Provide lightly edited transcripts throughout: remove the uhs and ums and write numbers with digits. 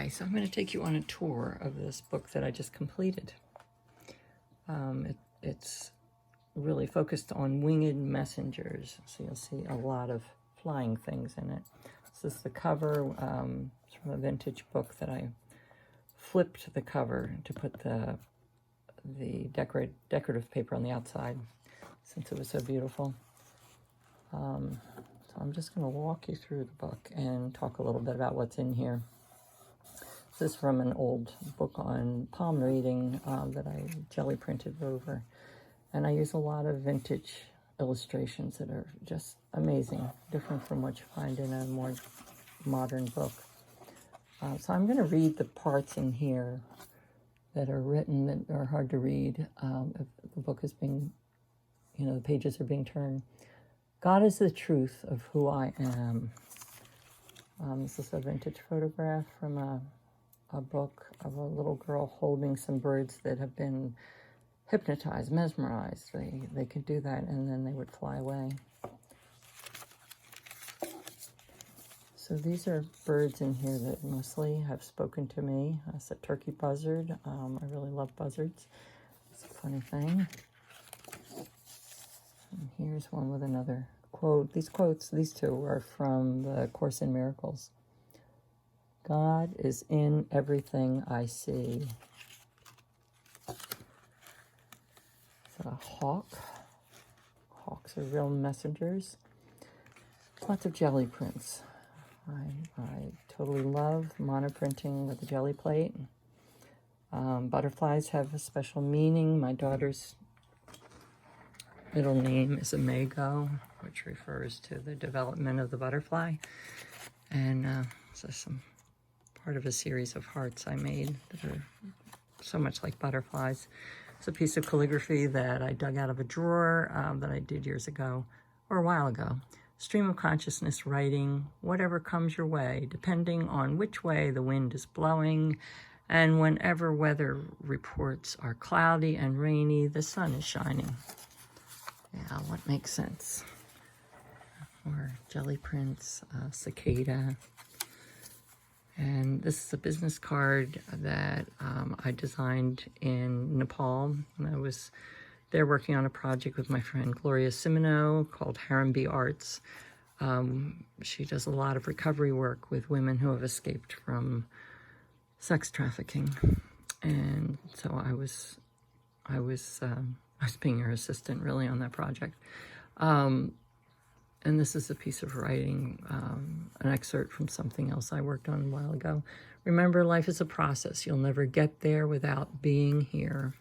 Hi, so I'm going to take you on a tour of this book that I just completed. It's really focused on winged messengers, so you'll see a lot of flying things in it. This is the cover. It's from a vintage book that I flipped the cover to put the decorative paper on the outside, since it was so beautiful. So I'm just going to walk you through the book and talk a little bit about what's in here. This is from an old book on palm reading that I jelly printed over. And I use a lot of vintage illustrations that are just amazing, different from what you find in a more modern book. So I'm going to read the parts in here that are written that are hard to read if the book is being, the pages are being turned. God is the truth of who I am. This is a vintage photograph from a book of a little girl holding some birds that have been hypnotized, mesmerized. They could do that and then they would fly away. So these are birds in here that mostly have spoken to me. It's a turkey buzzard. I really love buzzards. It's a funny thing. And here's one with another quote. These two are from the Course in Miracles. God is in everything I see. It's a hawk. Hawks are real messengers. Lots of jelly prints. I totally love monoprinting with a jelly plate. Butterflies have a special meaning. My daughter's middle name is Imago, which refers to the development of the butterfly. And so some part of a series of hearts I made that are so much like butterflies. It's a piece of calligraphy that I dug out of a drawer that I did years ago, or a while ago. Stream of consciousness writing, whatever comes your way, depending on which way the wind is blowing, and whenever weather reports are cloudy and rainy, the sun is shining. Yeah, what makes sense? Or jelly prints, cicada. And this is a business card that I designed in Nepal when I was there working on a project with my friend Gloria Simino called Harambee Arts. She does a lot of recovery work with women who have escaped from sex trafficking. And so I was being her assistant really on that project. And this is a piece of writing, an excerpt from something else I worked on a while ago. Remember, life is a process. You'll never get there without being here.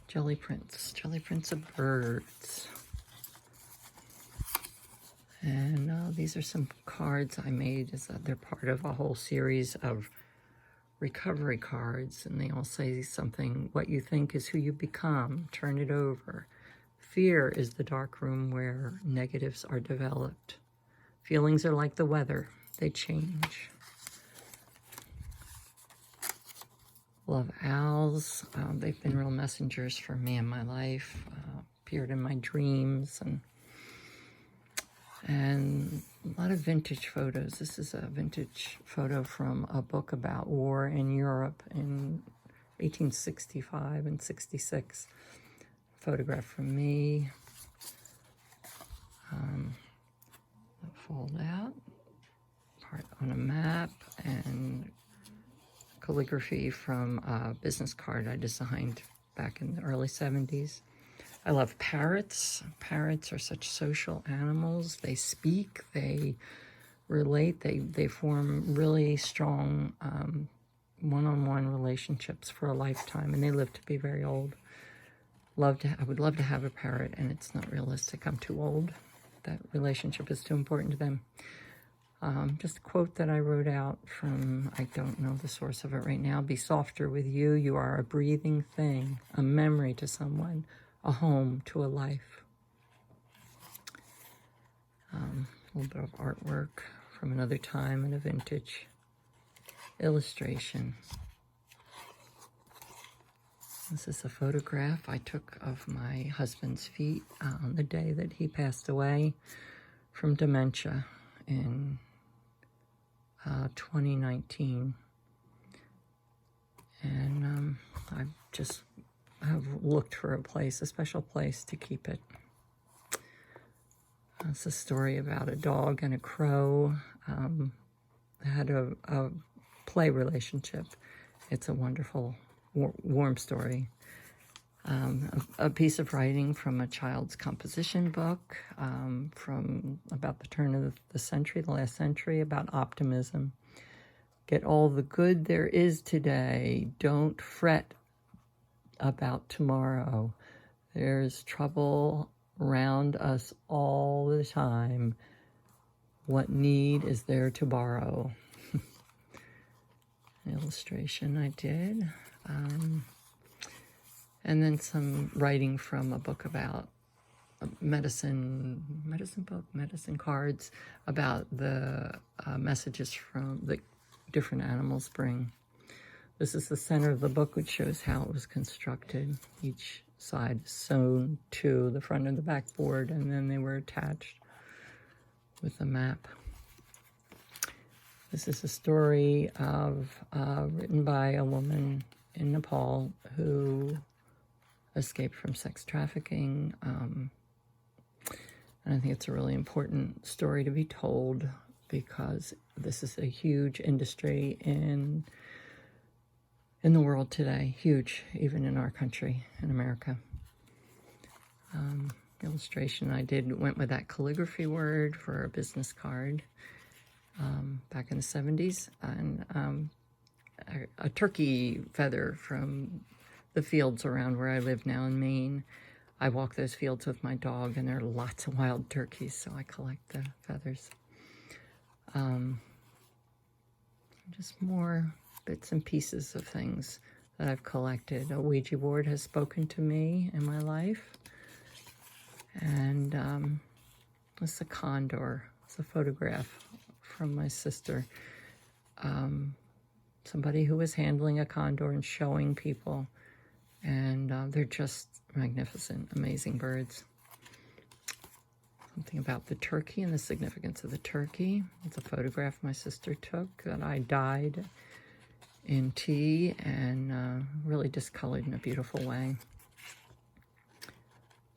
Jelly prints of birds. And these are some cards I made. They're part of a whole series of recovery cards, and they all say something. What you think is who you become. Turn it over. Fear is the dark room where negatives are developed. Feelings are like the weather. They change. Love owls. They've been real messengers for me in my life. Appeared in my dreams, and a lot of vintage photos. This is a vintage photo from a book about war in Europe in 1865 and 66. Photograph from me. Fold out. Part on a map and calligraphy from a business card I designed back in the early 70s. I love parrots. Parrots are such social animals. They speak, they relate, they form really strong one-on-one relationships for a lifetime, and they live to be very old. I would love to have a parrot, and it's not realistic. I'm too old. That relationship is too important to them. Just a quote that I wrote out from, I don't know the source of it right now. Be softer with you. You are a breathing thing, a memory to someone, a home to a life. A little bit of artwork from another time and a vintage illustration. This is a photograph I took of my husband's feet on the day that he passed away from dementia in 2019. And I just have looked for a special place to keep it. It's a story about a dog and a crow. They had a play relationship. It's a wonderful, warm story. A piece of writing from a child's composition book from about the turn of the century, the last century, about optimism. Get all the good there is today. Don't fret about tomorrow. There's trouble around us all the time. What need is there to borrow? An illustration I did. And then some writing from a book about medicine cards about the messages from the different animals bring. This is the center of the book, which shows how it was constructed. Each side is sewn to the front of the backboard, and then they were attached with a map. This is a story written by a woman in Nepal who escaped from sex trafficking. And I think it's a really important story to be told because this is a huge industry in the world today. Huge, even in our country, in America. Illustration I did went with that calligraphy word for a business card back in the 70s. And a turkey feather from the fields around where I live now in Maine. I walk those fields with my dog, and there are lots of wild turkeys, so I collect the feathers. Just more bits and pieces of things that I've collected. A Ouija board has spoken to me in my life. And it's a condor. It's a photograph from my sister. Somebody who was handling a condor and showing people. And they're just magnificent, amazing birds. Something about the turkey and the significance of the turkey. It's a photograph my sister took that I dyed in tea and really discolored in a beautiful way.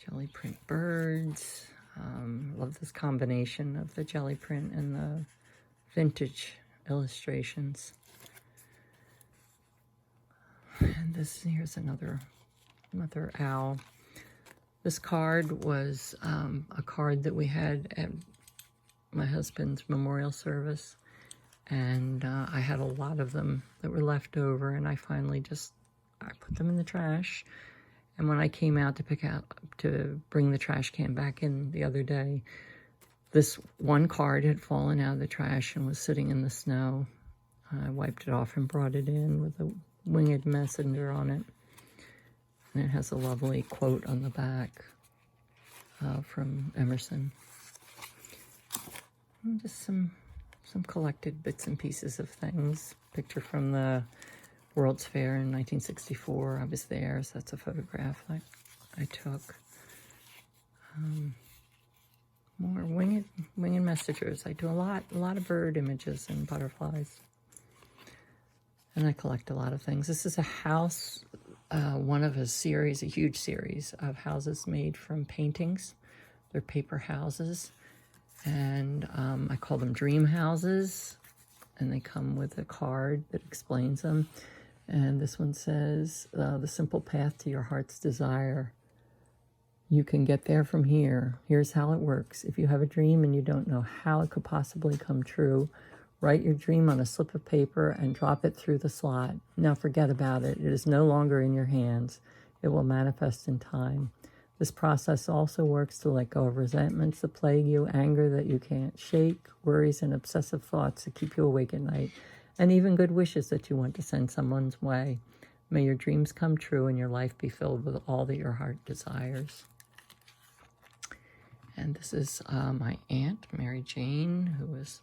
Jelly print birds. Love this combination of the jelly print and the vintage illustrations. And here's another owl. This card was a card that we had at my husband's memorial service, and I had a lot of them that were left over, and I finally I put them in the trash. And when I came out to bring the trash can back in the other day, this one card had fallen out of the trash and was sitting in the snow. I wiped it off and brought it in with a winged messenger on it. And it has a lovely quote on the back from Emerson. And just some collected bits and pieces of things. Picture from the World's Fair in 1964. I was there, so that's a photograph I took. More winged messengers. I do a lot of bird images and butterflies. And I collect a lot of things. This is a house, one of a huge series of houses made from paintings. They're paper houses. And I call them dream houses. And they come with a card that explains them. And this one says, the simple path to your heart's desire. You can get there from here. Here's how it works. If you have a dream and you don't know how it could possibly come true, write your dream on a slip of paper and drop it through the slot. Now forget about it. It is no longer in your hands. It will manifest in time. This process also works to let go of resentments that plague you, anger that you can't shake, worries and obsessive thoughts that keep you awake at night, and even good wishes that you want to send someone's way. May your dreams come true and your life be filled with all that your heart desires. And this is my aunt, Mary Jane, who was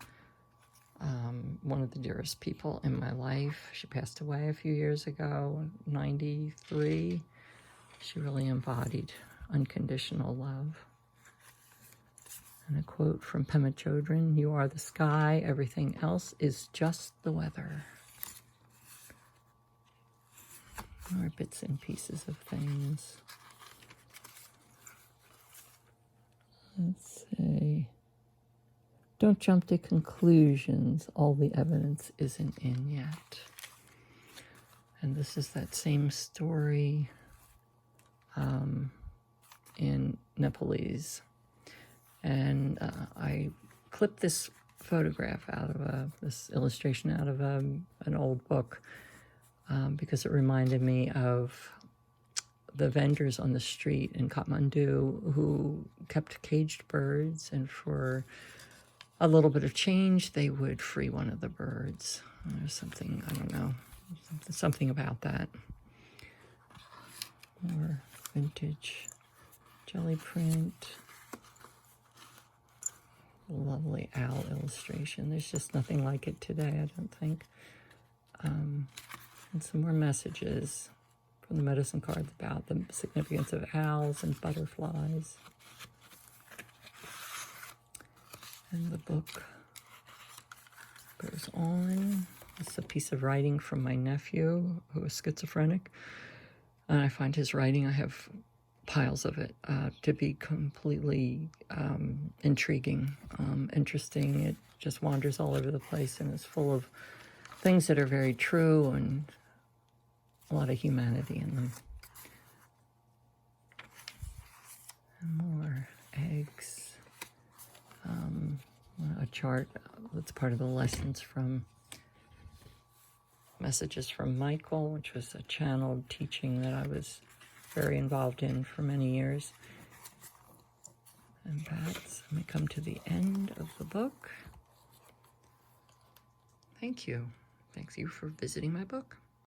one of the dearest people in my life. She passed away a few years ago, 93. She really embodied unconditional love. And a quote from Pema Chodron, "You are the sky, everything else is just the weather." More bits and pieces of things. Let's see. Don't jump to conclusions. All the evidence isn't in yet. And this is that same story in Nepalese. And I clipped this photograph out of this illustration out of an old book because it reminded me of the vendors on the street in Kathmandu who kept caged birds, and for a little bit of change, they would free one of the birds. There's something, I don't know, something about that. More vintage jelly print. Lovely owl illustration. There's just nothing like it today, I don't think. And some more messages from the medicine cards about the significance of owls and butterflies. And the book goes on. It's a piece of writing from my nephew, who is schizophrenic. And I find his writing, I have piles of it, to be completely intriguing, interesting. It just wanders all over the place and is full of things that are very true and a lot of humanity in them. And more eggs. A chart that's part of the lessons from Messages from Michael, which was a channeled teaching that I was very involved in for many years. And that's, let me come to the end of the book. Thank you. Thank you for visiting my book.